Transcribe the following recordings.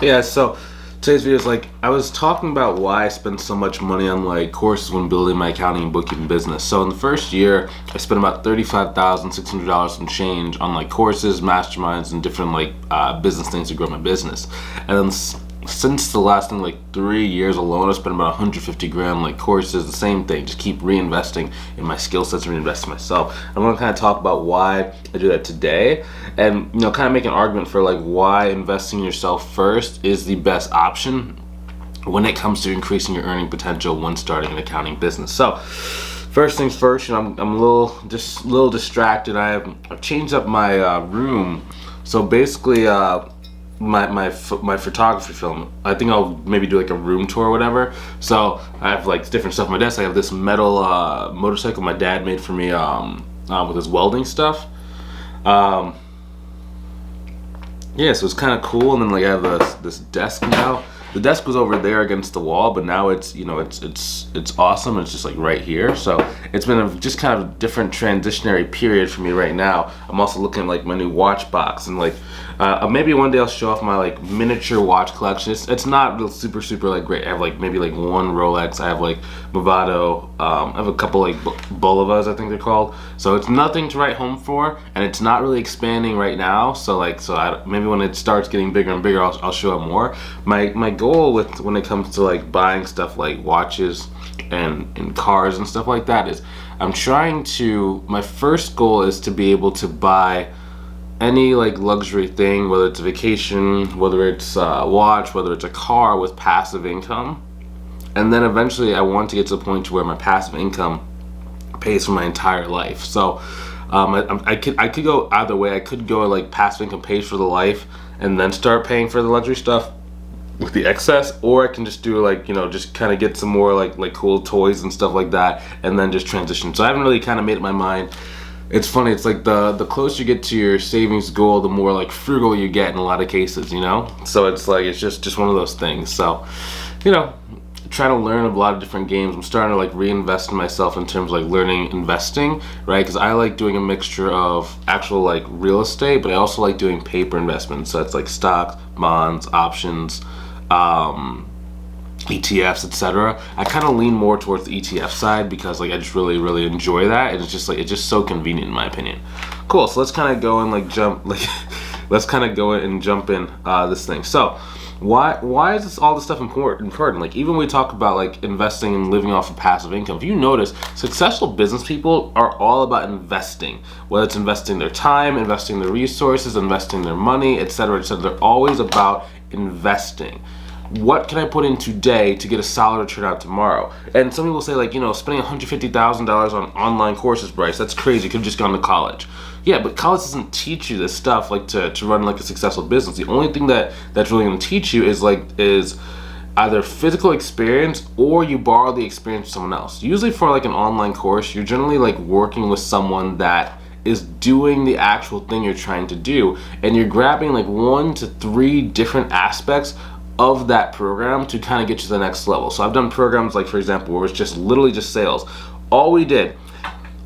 Yeah, so today's video is like I was talking about why I spend so much money on like courses when building my accounting and bookkeeping business. So in the first year, I spent about $35,600 and change on like courses, masterminds, and different like business things to grow my business. And then since the last thing like 3 years alone, I spent about 150 grand like courses, the same thing, just keep reinvesting in my skill sets and reinvest in myself. I'm gonna kind of talk about why I do that today, and kind of make an argument for like why investing in yourself first is the best option when it comes to increasing your earning potential when starting an accounting business. So first things first, I'm a little distracted. I've changed up my room. So basically my photography film, I think I'll maybe do like a room tour or whatever. So I have like different stuff on my desk. I have this metal motorcycle my dad made for me with his welding stuff. Yeah, so it's kind of cool. And then like I have this desk now. The desk was over there against the wall, but now it's it's awesome. It's just like right here. So it's been just kind of a different transitionary period for me right now. I'm also looking at like my new watch box, and like maybe one day I'll show off my like miniature watch collection. It's not real super like great. I have like maybe like one Rolex. I have like Movado. I have a couple like Bulivas, I think they're called. So it's nothing to write home for, and it's not really expanding right now. So maybe when it starts getting bigger and bigger, I'll show it more. My goal when it comes to like buying stuff like watches and cars and stuff like that is my first goal is to be able to buy any like luxury thing, whether it's a vacation, whether it's a watch, whether it's a car, with passive income. And then eventually I want to get to the point to where my passive income pays for my entire life. So I could go either way. I could go like passive income pays for the life and then start paying for the luxury stuff with the excess, or I can just do like just kind of get some more like cool toys and stuff like that, and then just transition. So I haven't really kind of made up my mind. It's funny, it's like the closer you get to your savings goal, the more like frugal you get in a lot of cases, so it's like it's just one of those things. So trying to learn a lot of different games. I'm starting to like reinvest in myself in terms of like learning investing, right? Because I like doing a mixture of actual like real estate, but I also like doing paper investments. So it's like stocks, bonds, options, ETFs, etc. I kind of lean more towards the ETF side because like I just really enjoy that, and it's just so convenient in my opinion. Cool. So let's kind of go and like let's kind of go and jump in this thing. So why is all this stuff important? Like even when we talk about like investing and living off of passive income, if you notice, successful business people are all about investing. Whether it's investing their time, investing their resources, investing their money, etc., etc. They're always about investing. What can I put in today to get a solid return out tomorrow? And some people say like, spending $150,000 on online courses, Bryce, that's crazy. You could have just gone to college. Yeah, but college doesn't teach you this stuff like to run like a successful business. The only thing that's really going to teach you is either physical experience, or you borrow the experience from someone else. Usually for like an online course, you're generally like working with someone that is doing the actual thing you're trying to do, and you're grabbing like 1 to 3 different aspects of that program to kind of get you to the next level. So I've done programs like, for example, where it's just literally just sales. All we did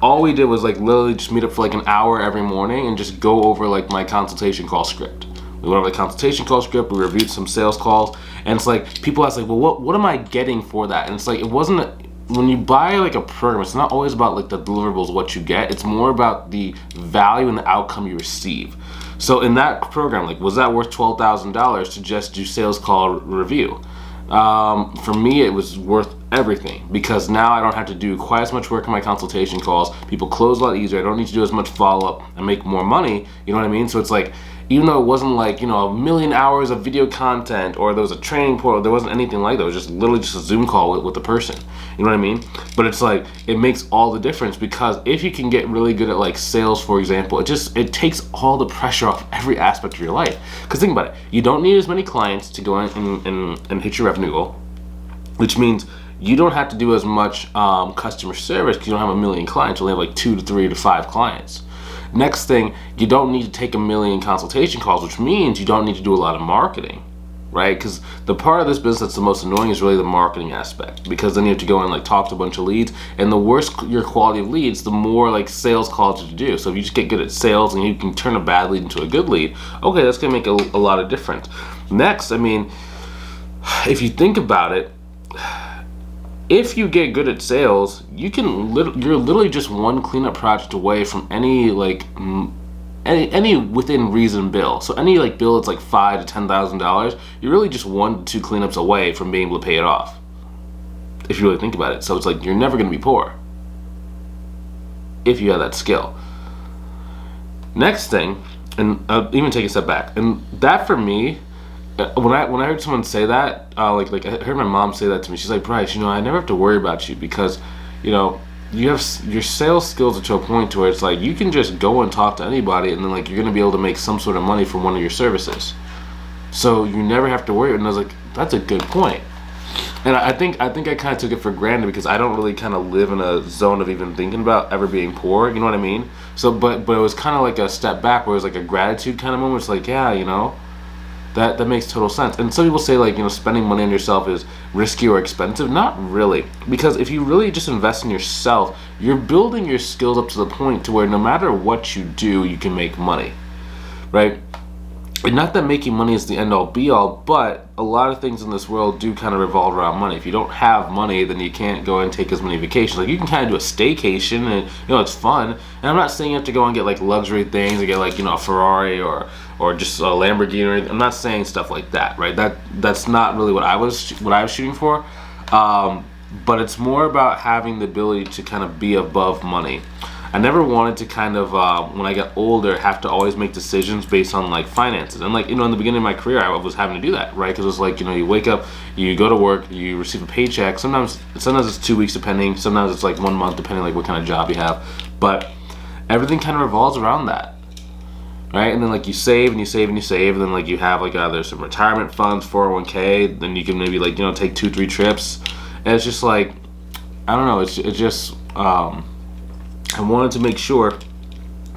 was like literally just meet up for like an hour every morning and just go over like my consultation call script. We went over the consultation call script, we reviewed some sales calls, and it's like people ask like, well, what am I getting for that? And it's like when you buy like a program, it's not always about like the deliverables, what you get. It's more about the value and the outcome you receive. So in that program, like, was that worth $12,000 to just do sales call review? For me, it was worth everything, because now I don't have to do quite as much work in my consultation calls. People close a lot easier. I don't need to do as much follow-up and make more money. You know what I mean? So it's like, even though it wasn't like, a million hours of video content, or there was a training portal, there wasn't anything like that. It was just literally just a Zoom call with the person. You know what I mean? But it's like, it makes all the difference, because if you can get really good at like sales, for example, it takes all the pressure off every aspect of your life. Because think about it, you don't need as many clients to go in and hit your revenue goal, which means you don't have to do as much customer service, because you don't have a million clients. You only have like 2 to 3 to 5 clients. Next thing, you don't need to take a million consultation calls, which means you don't need to do a lot of marketing, right? Because the part of this business that's the most annoying is really the marketing aspect, because then you have to go and like talk to a bunch of leads, and the worse your quality of leads, the more like sales calls you do. So if you just get good at sales and you can turn a bad lead into a good lead, okay, that's gonna make a lot of difference. Next, I mean, if you think about it, if you get good at sales, you're literally just one cleanup project away from any like any within reason bill. So any like bill that's like $5,000 to $10,000, you're really just 1 to 2 cleanups away from being able to pay it off. If you really think about it, so it's like you're never going to be poor if you have that skill. Next thing, and I'll even take a step back, and that for me, when I heard someone say that, like I heard my mom say that to me. She's like, Bryce, I never have to worry about you because, you have your sales skills to a point to where it's like you can just go and talk to anybody, and then like you're gonna be able to make some sort of money from one of your services. So you never have to worry. And I was like, that's a good point. And I think I kind of took it for granted because I don't really kind of live in a zone of even thinking about ever being poor. You know what I mean? So, but it was kind of like a step back where it was like a gratitude kind of moment. It's like, yeah, that makes total sense. And some people say like, spending money on yourself is risky or expensive. Not really, because if you really just invest in yourself, you're building your skills up to the point to where no matter what you do, you can make money, right? And not that making money is the end all be all, but a lot of things in this world do kind of revolve around money. If you don't have money, then you can't go and take as many vacations. Like you can kind of do a staycation and it's fun. And I'm not saying you have to go and get like luxury things or get like, a Ferrari or just a Lamborghini or anything. I'm not saying stuff like that, right? That's not really what I was shooting for. But it's more about having the ability to kind of be above money. I never wanted to kind of, when I got older, have to always make decisions based on like finances. And like, in the beginning of my career, I was having to do that, right? Because it was like, you wake up, you go to work, you receive a paycheck. Sometimes it's 2 weeks depending. Sometimes it's like 1 month depending like what kind of job you have. But everything kind of revolves around that, right? And then like you save and you save and you save. And then like you have like either some retirement funds, 401k. Then you can maybe like, take 2-3 trips. And it's just like, I don't know. It's just, I wanted to make sure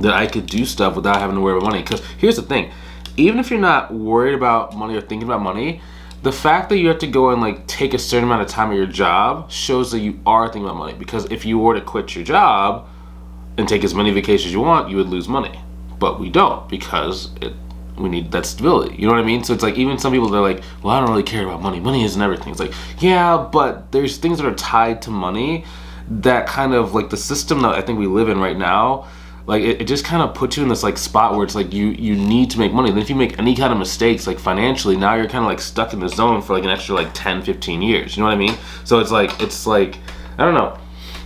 that I could do stuff without having to worry about money. Because here's the thing, even if you're not worried about money or thinking about money, the fact that you have to go and like take a certain amount of time at your job shows that you are thinking about money. Because if you were to quit your job and take as many vacations as you want, you would lose money. But we don't, because we need that stability. You know what I mean? So it's like, even some people, they're like, well, I don't really care about money. Money isn't everything. It's like, yeah, but there's things that are tied to money that kind of like the system that I think we live in right now, like it just kind of puts you in this like spot where it's like you need to make money. Then if you make any kind of mistakes like financially, now you're kind of like stuck in the zone for like an extra like 10-15 years. You know what I mean? So it's like I don't know,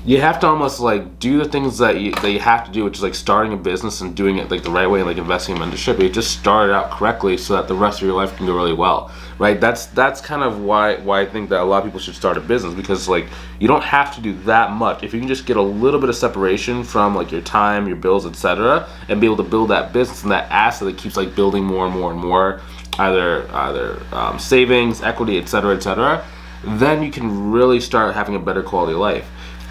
you have to almost like do the things that you have to do, which is like starting a business and doing it like the right way and like investing in mentorship. You just start it out correctly so that the rest of your life can go really well, right? That's kind of why I think that a lot of people should start a business, because like you don't have to do that much. If you can just get a little bit of separation from like your time, your bills, etc., and be able to build that business and that asset that keeps like building more and more and more, either savings, equity, etc., then you can really start having a better quality of life.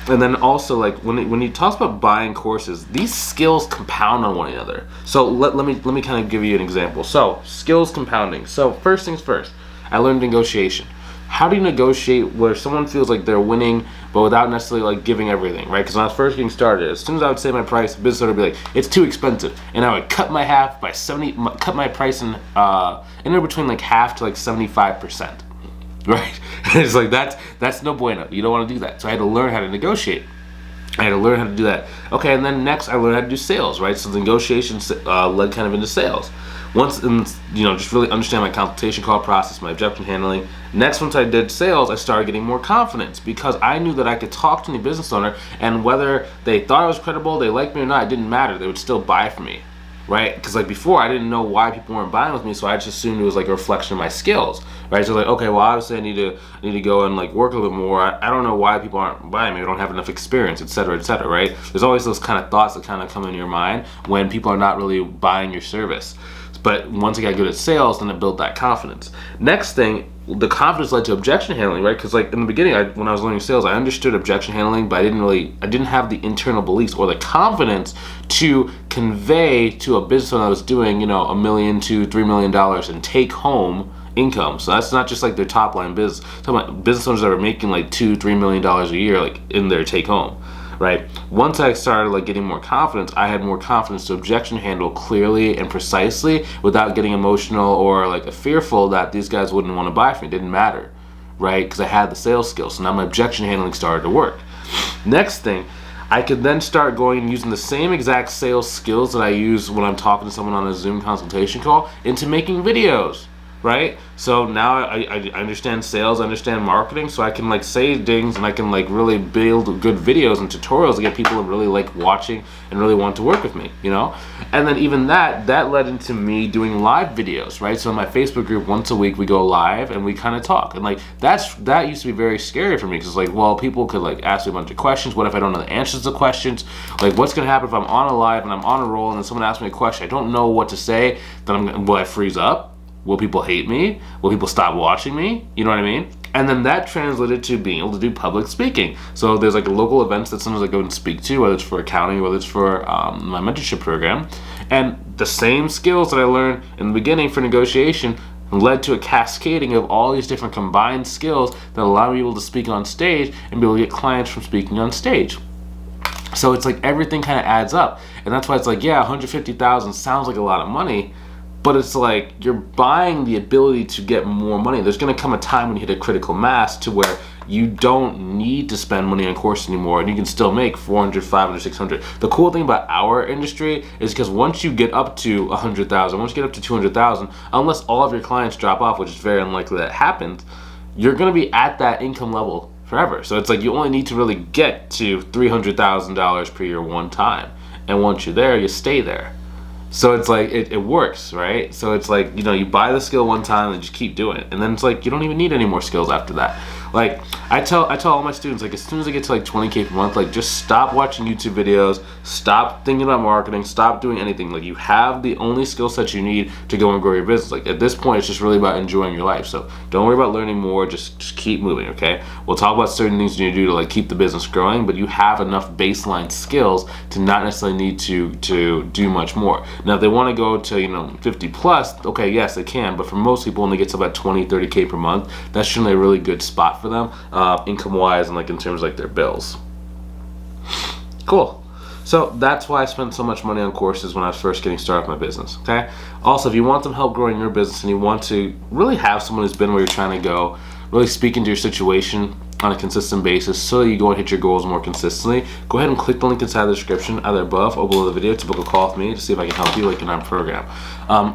And then also, like when you talk about buying courses, these skills compound on one another. So let me kind of give you an example. So skills compounding. So first things first, I learned negotiation. How do you negotiate where someone feels like they're winning, but without necessarily like giving everything, right? Because when I was first getting started, as soon as I would say my price, the business owner would be like, "It's too expensive," and I would cut cut my price in anywhere between like half to like 75%. Right? It's like that's no bueno. You don't want to do that. So I had to learn how to negotiate. I had to learn how to do that. Okay, and then next I learned how to do sales, right? So the negotiations led kind of into sales. Once, just really understand my consultation call process, my objection handling. Next, once I did sales, I started getting more confidence because I knew that I could talk to any business owner, and whether they thought I was credible, they liked me or not, it didn't matter. They would still buy from me. Right? Because like before, I didn't know why people weren't buying with me, so I just assumed it was like a reflection of my skills, right? So like, okay, well, obviously I need to go and like work a little bit more. I don't know why people aren't buying me. I don't have enough experience, etc., right? There's always those kind of thoughts that kind of come in your mind when people are not really buying your service. But once I got good at sales, then it built that confidence. Next thing, the confidence led to objection handling, right? Because like in the beginning, when I was learning sales, I understood objection handling, but I didn't have the internal beliefs or the confidence to convey to a business owner that was doing, $1 million to $3 million and take home income. So that's not just like their top line business. I'm talking about business owners that are making like $2-3 million a year, like in their take home, right? Once I started like getting more confidence, I had more confidence to objection handle clearly and precisely without getting emotional or like fearful that these guys wouldn't want to buy from me. It didn't matter, right? Because I had the sales skills. So now my objection handling started to work. Next thing, I could then start going and using the same exact sales skills that I use when I'm talking to someone on a Zoom consultation call into making videos, right? So now I understand sales, I understand marketing, so I can like say things and I can like really build good videos and tutorials to get people to really like watching and really want to work with me, you know? And then even that led into me doing live videos, right? So in my Facebook group, once a week we go live and we kind of talk. And like that used to be very scary for me because like, well, people could like ask me a bunch of questions. What if I don't know the answers to questions? Like what's gonna happen if I'm on a live and I'm on a roll and then someone asks me a question, I don't know what to say, then will I freeze up? Will people hate me? Will people stop watching me? You know what I mean? And then that translated to being able to do public speaking. So there's like local events that sometimes I go and speak to, whether it's for accounting, whether it's for my mentorship program. And the same skills that I learned in the beginning for negotiation led to a cascading of all these different combined skills that allow me to be able to speak on stage and be able to get clients from speaking on stage. So it's like everything kind of adds up. And that's why it's like, yeah, $150,000 sounds like a lot of money, but it's like you're buying the ability to get more money. There's going to come a time when you hit a critical mass to where you don't need to spend money on courses anymore and you can still make 400, 500, 600. The cool thing about our industry is because once you get up to 100,000, once you get up to 200,000, unless all of your clients drop off, which is very unlikely that happens, you're going to be at that income level forever. So it's like you only need to really get to $300,000 per year one time. And once you're there, you stay there. So it's like, it works, right? So it's like, you know, you buy the skill one time and just keep doing it. And then it's like, you don't even need any more skills after that. Like, I tell all my students, like, as soon as I get to like 20K per month, like, just stop watching YouTube videos, stop thinking about marketing, stop doing anything. Like, you have the only skill set you need to go and grow your business. Like, at this point, it's just really about enjoying your life. So don't worry about learning more, just keep moving, okay? We'll talk about certain things you need to do to like keep the business growing, but you have enough baseline skills to not necessarily need to do much more. Now, if they want to go to, you know, 50 plus, okay, yes, they can, but for most people, when they get to about 20, 30K per month, that's generally a really good spot for them, income-wise and like in terms of like their bills. Cool. So that's why I spent so much money on courses when I was first getting started with my business, okay? Also, if you want some help growing your business and you want to really have someone who's been where you're trying to go, really speak into your situation on a consistent basis so that you go and hit your goals more consistently, go ahead and click the link inside the description either above or below the video to book a call with me to see if I can help you like in our program.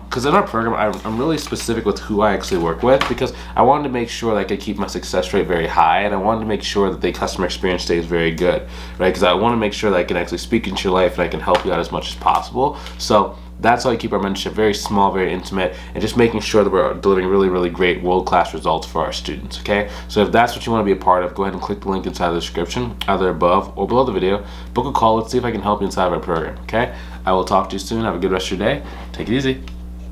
Because in our program, I'm really specific with who I actually work with because I wanted to make sure that I could keep my success rate very high and I wanted to make sure that the customer experience stays very good, right? Because I want to make sure that I can actually speak into your life and I can help you out as much as possible. So that's how I keep our mentorship very small, very intimate, and just making sure that we're delivering really, really great world-class results for our students, okay? So if that's what you want to be a part of, go ahead and click the link inside the description, either above or below the video. Book a call. Let's see if I can help you inside of our program, okay? I will talk to you soon. Have a good rest of your day. Take it easy.